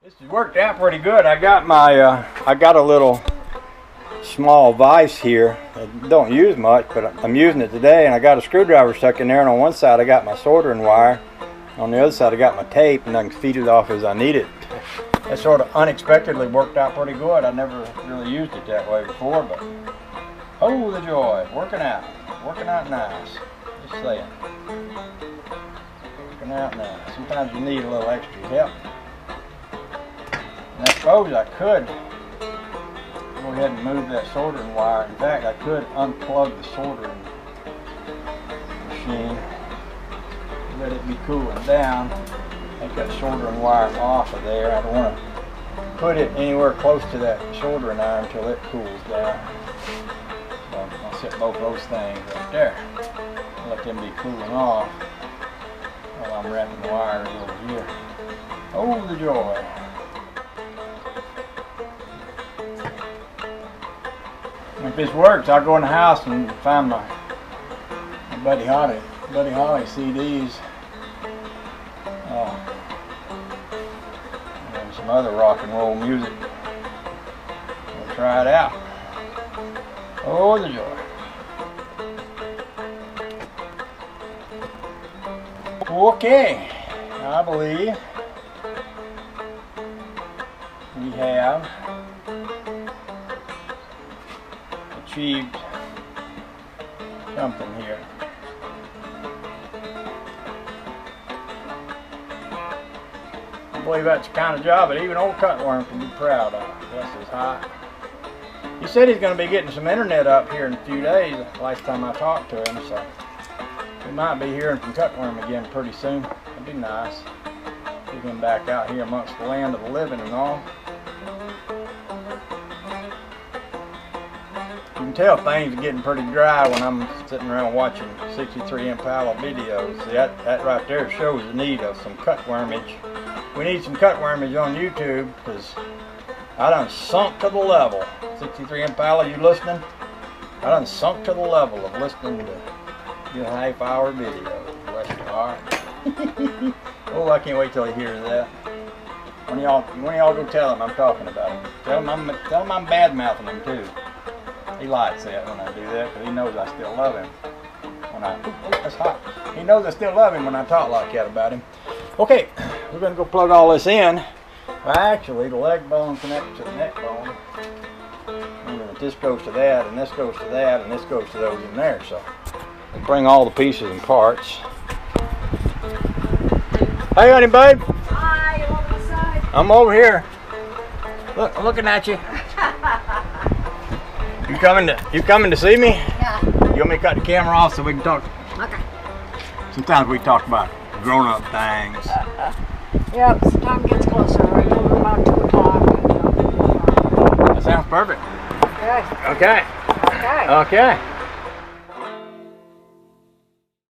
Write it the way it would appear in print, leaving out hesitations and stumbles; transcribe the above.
This has worked out pretty good. I got my, I got a little small vise here. I don't use much, but I'm using it today, and I got a screwdriver stuck in there, and on one side I got my soldering wire. On the other side I got my tape, and I can feed it off as I need it. That sort of unexpectedly worked out pretty good. I never really used it that way before, but oh, the joy. Working out nice. Just saying. Working out nice. Sometimes you need a little extra help. And I suppose I could go ahead and move that soldering wire. In fact, I could unplug the soldering machine, let it be cooling down, take that soldering wire off of there. I don't want to put it anywhere close to that soldering iron until it cools down. So I'll set both those things right there, let them be cooling off while I'm wrapping the wires over here. Oh, the joy. If this works, I'll go in the house and find my Buddy Holly CDs. And some other rock and roll music. We'll try it out. Oh, the joy. Okay, I believe we have achieved something here. I believe that's the kind of job that even old Cutworm can be proud of. Bless his heart. He said he's going to be getting some internet up here in a few days, last time I talked to him, so we might be hearing from Cutworm again pretty soon. That'd be nice. Get him back out here amongst the land of the living and all. You can tell things are getting pretty dry when I'm sitting around watching 63 Impala videos. See, that right there shows the need of some cutwormage. We need some cutwormage on YouTube, because I done sunk to the level. 63 Impala, you listening? I done sunk to the level of listening to your half-hour videos. Bless your heart. Oh, I can't wait till he hears that. When y'all go tell him I'm talking about him. Tell him I'm bad-mouthing him too. He likes that when I do that, because he knows I still love him. That's hot. He knows I still love him when I talk like that about him. Okay, we're going to go plug all this in. Well, actually, the leg bone connects to the neck bone. And then this goes to that, and this goes to that, and this goes to those in there. So we'll bring all the pieces and parts. Hey, honey, babe. Hi, you on the side? I'm over here. Look, I'm looking at you. You coming to see me? Yeah. You want me to cut the camera off so we can talk? Okay. Sometimes we talk about grown-up things. Yep, as the time gets closer, right over about 2 o'clock. That sounds perfect. Okay. Okay. Okay. Okay.